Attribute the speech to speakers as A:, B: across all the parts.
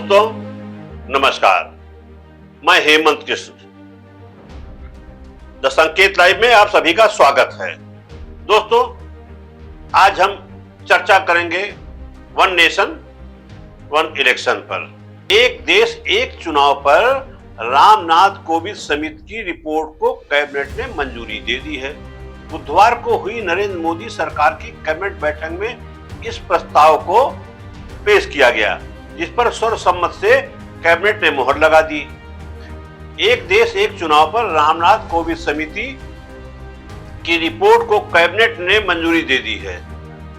A: दोस्तों नमस्कार, मैं हेमंत कृष्ण द संकेत लाइव में आप सभी का स्वागत है। दोस्तों आज हम चर्चा करेंगे वन नेशन वन इलेक्शन पर। एक देश एक चुनाव पर रामनाथ कोविंद समिति की रिपोर्ट को कैबिनेट ने मंजूरी दे दी है। बुधवार को हुई नरेंद्र मोदी सरकार की कैबिनेट बैठक में इस प्रस्ताव को पेश किया गया, जिस पर सर्वसम्मत से कैबिनेट ने मुहर लगा दी। एक देश एक चुनाव पर रामनाथ कोविंद समिति की रिपोर्ट को कैबिनेट ने मंजूरी दे दी है।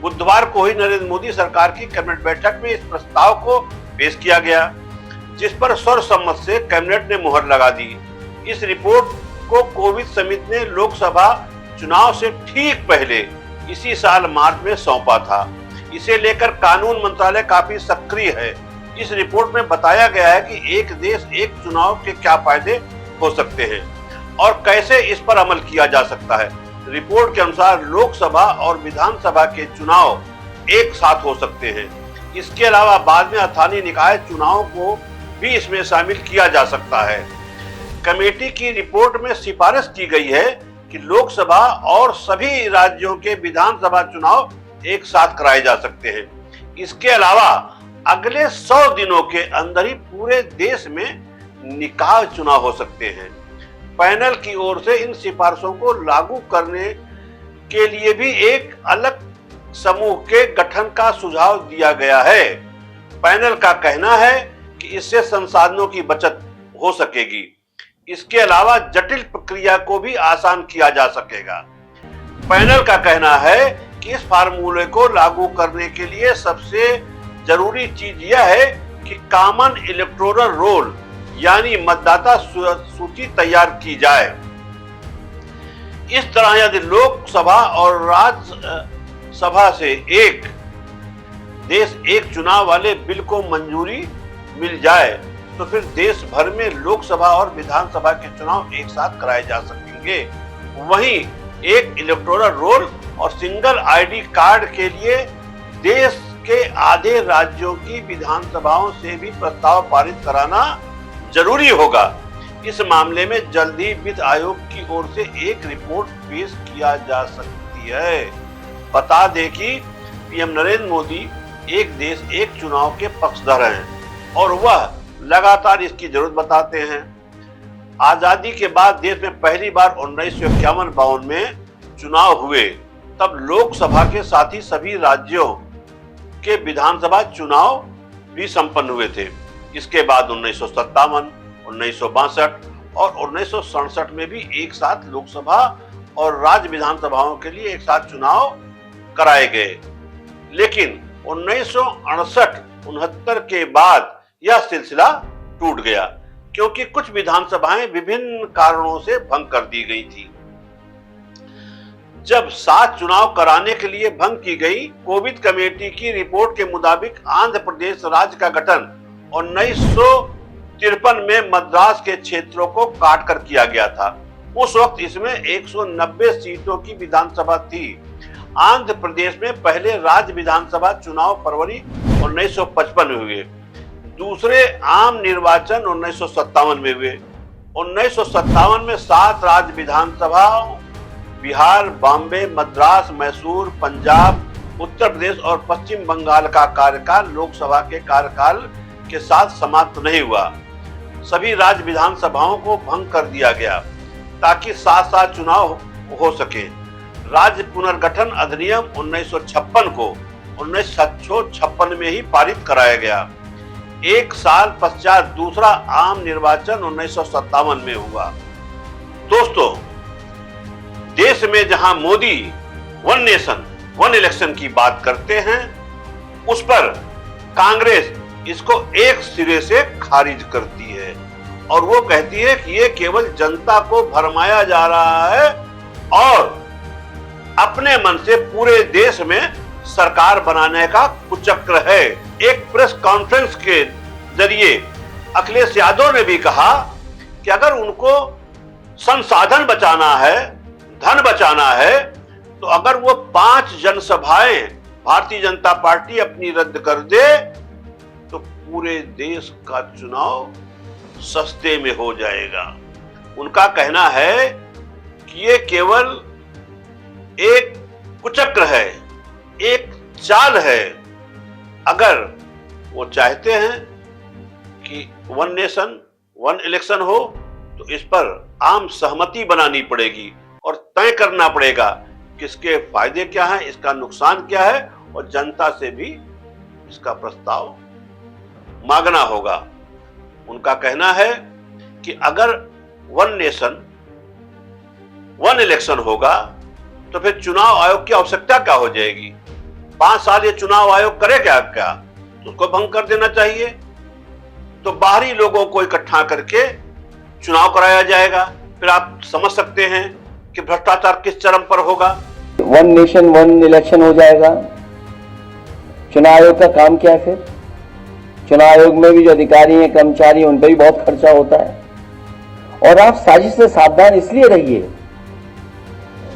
A: बुधवार को हुई नरेंद्र मोदी सरकार की कैबिनेट बैठक में इस प्रस्ताव को पेश किया गया, जिस पर सर्वसम्मत से कैबिनेट ने मुहर लगा दी। इस रिपोर्ट को कोविंद समिति ने लोकसभा चुनाव से ठीक पहले इसी साल मार्च में सौंपा था। इसे लेकर कानून मंत्रालय काफी सक्रिय है। इस रिपोर्ट में बताया गया है कि एक देश एक चुनाव के क्या फायदे हो सकते हैं और कैसे इस पर अमल किया जा सकता है। रिपोर्ट के अनुसार लोकसभा और विधानसभा के चुनाव एक साथ हो सकते हैं। इसके अलावा बाद में स्थानीय निकाय चुनाव को भी इसमें शामिल किया जा सकता है। कमेटी की रिपोर्ट में सिफारिश की गई है कि लोकसभा और सभी राज्यों के विधानसभा चुनाव एक साथ कराए जा सकते हैं। इसके अलावा अगले 100 दिनों के अंदर ही पूरे देश में निकाय चुनाव हो सकते हैं। पैनल की ओर से इन सिफारिशों को लागू करने के लिए भी एक अलग समूह के गठन का सुझाव दिया गया है। पैनल का कहना है कि इससे संसाधनों की बचत हो सकेगी। इसके अलावा जटिल प्रक्रिया को भी आसान किया जा सकेगा। पैनल का कहना है कि इस फार्मूले को लागू करने के लिए सबसे जरूरी चीज यह है कि कॉमन इलेक्टोरल रोल यानी मतदाता सूची तैयार की जाए। इस तरह यदि लोकसभा और राज्यसभा से एक देश एक चुनाव वाले बिल को मंजूरी मिल जाए तो फिर देश भर में लोकसभा और विधानसभा के चुनाव एक साथ कराए जा सकेंगे। वहीं एक इलेक्टोरल रोल और सिंगल आईडी कार्ड के लिए देश के आधे राज्यों की विधानसभाओं से भी प्रस्ताव पारित कराना जरूरी होगा। इस मामले में जल्द ही वित्त आयोग की ओर से एक रिपोर्ट पेश किया जा सकती है। बता दें कि पीएम नरेंद्र मोदी एक देश एक चुनाव के पक्षधर हैं और वह लगातार इसकी जरूरत बताते हैं। आजादी के बाद देश में पहली बार 1951-52 में चुनाव हुए, तब लोकसभा के साथ ही सभी राज्यों के विधानसभा चुनाव भी संपन्न हुए थे। इसके बाद 1957, 1962 और 1967 में भी एक साथ लोकसभा और राज्य विधानसभाओं के लिए एक साथ चुनाव कराए गए। लेकिन 1968-69 के बाद यह सिलसिला टूट गया, क्योंकि कुछ विधानसभाएं विभिन्न कारणों से भंग कर दी गई थी। जब 7 चुनाव कराने के लिए भंग की गई, कोविंद कमेटी की रिपोर्ट के मुताबिक आंध्र प्रदेश राज्य का गठन 1953 में मद्रास के क्षेत्रों को काटकर किया गया था। उस वक्त इसमें 190 सीटों की विधानसभा थी। आंध्र प्रदेश में पहले राज्य विधानसभा चुनाव फरवरी 1955 में हुए। दूसरे आम निर्वाचन 1957 में हुए। 1957 में 7 राज्य विधानसभाओं बिहार, बॉम्बे, मद्रास, मैसूर, पंजाब, उत्तर प्रदेश और पश्चिम बंगाल का कार्यकाल लोकसभा के कार्यकाल के साथ समाप्त नहीं हुआ। सभी राज्य विधानसभाओं को भंग कर दिया गया ताकि साथ-साथ चुनाव हो सके। राज्य पुनर्गठन अधिनियम 1956 को 1956 में ही पारित कराया गया। एक साल पश्चात दूसरा आम निर्वाचन 1957 में हुआ। दोस्तों, देश में जहां Modi one nation one election की बात करते हैं, उस पर कांग्रेस इसको एक सिरे से खारिज करती है और वो कहती है कि ये केवल जनता को भरमाया जा रहा है और अपने मन से पूरे देश में सरकार बनाने का कुचक्र है। एक प्रेस कॉन्फ्रेंस के जरिए अखिलेश यादव ने भी कहा कि अगर उनको संसाधन बचाना है, धन बचाना है, तो अगर वो 5 जनसभाएं भारतीय जनता पार्टी अपनी रद्द कर दे तो पूरे देश का चुनाव सस्ते में हो जाएगा। उनका कहना है कि ये केवल एक कुचक्र है, एक चाल है। अगर वो चाहते हैं कि वन नेशन वन इलेक्शन हो तो इस पर आम सहमति बनानी पड़ेगी और तय करना पड़ेगा किसके फायदे क्या हैं, इसका नुकसान क्या है, और जनता से भी इसका प्रस्ताव मांगना होगा। उनका कहना है कि अगर वन नेशन वन इलेक्शन होगा तो फिर चुनाव आयोग की आवश्यकता क्या हो जाएगी। 5 साल ये चुनाव आयोग करे क्या तो उसको भंग कर देना चाहिए। तो बाहरी लोगों को इकट्ठा करके चुनाव कराया जाएगा। फिर आप समझ सकते हैं कि भ्रष्टाचार किस चरम पर होगा।
B: वन नेशन वन इलेक्शन हो जाएगा। चुनाव आयोग का काम क्या है फिर? चुनाव आयोग में भी जो अधिकारी हैं, कर्मचारी हैं, उन पर भी बहुत खर्चा होता है। और आप साजिश से सावधान इसलिए रहिए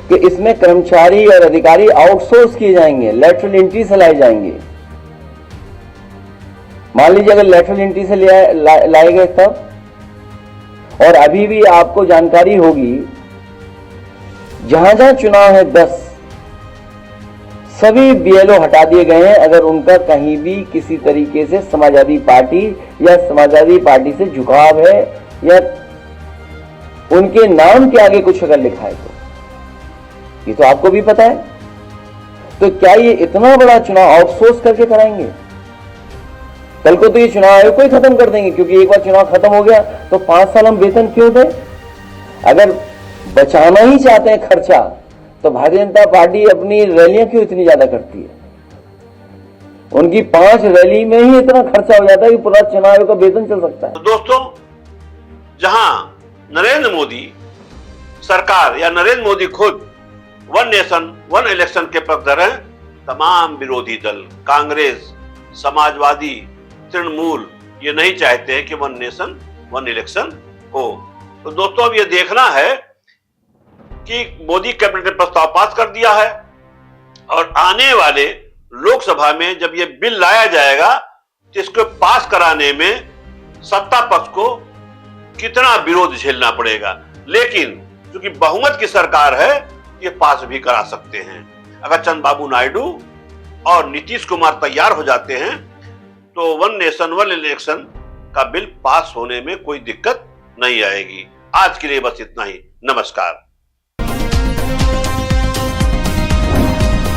B: कि इसमें कर्मचारी और अधिकारी आउटसोर्स किए जाएंगे, लेटरल एंट्री से लाए जाएंगे। मान लीजिए अगर लेटरल एंट्री से लाए गए तब, और अभी भी आपको जानकारी होगी जहां जहां चुनाव है 10 सभी बीएलओ हटा दिए गए हैं अगर उनका कहीं भी किसी तरीके से समाजवादी पार्टी या समाजवादी पार्टी से झुकाव है या उनके नाम के आगे कुछ अगर लिखा है तो ये तो आपको भी पता है। तो क्या ये इतना बड़ा चुनाव आउटसोर्स करके कराएंगे? कल को तो ये चुनाव आयोग को ही खत्म कर देंगे, क्योंकि एक बार चुनाव खत्म हो गया तो 5 साल हम वेतन क्यों दें? अगर बचाना ही चाहते हैं खर्चा तो भारतीय जनता पार्टी अपनी रैलियां क्यों इतनी ज्यादा करती है? उनकी 5 रैली में ही इतना खर्चा हो जाता है कि पूरा चुनाव आयोग का वेतन चल सकता है।
A: तो दोस्तों, जहां नरेंद्र मोदी सरकार या नरेंद्र मोदी खुद वन नेशन वन इलेक्शन के पक्षधर हैं, तमाम विरोधी दल कांग्रेस, समाजवादी, तृणमूल ये नहीं चाहते हैं कि वन नेशन वन इलेक्शन हो। तो दोस्तों, अब ये देखना है कि मोदी कैबिनेट ने प्रस्ताव पास कर दिया है और आने वाले लोकसभा में जब ये बिल लाया जाएगा तो इसको पास कराने में सत्ता पक्ष को कितना विरोध झेलना पड़ेगा। लेकिन क्योंकि बहुमत की सरकार है, ये पास भी करा सकते हैं। अगर चंद्रबाबू नायडू और नीतीश कुमार तैयार हो जाते हैं तो वन नेशन वन इलेक्शन का बिल पास होने में कोई दिक्कत नहीं आएगी। आज के लिए बस इतना ही। नमस्कार।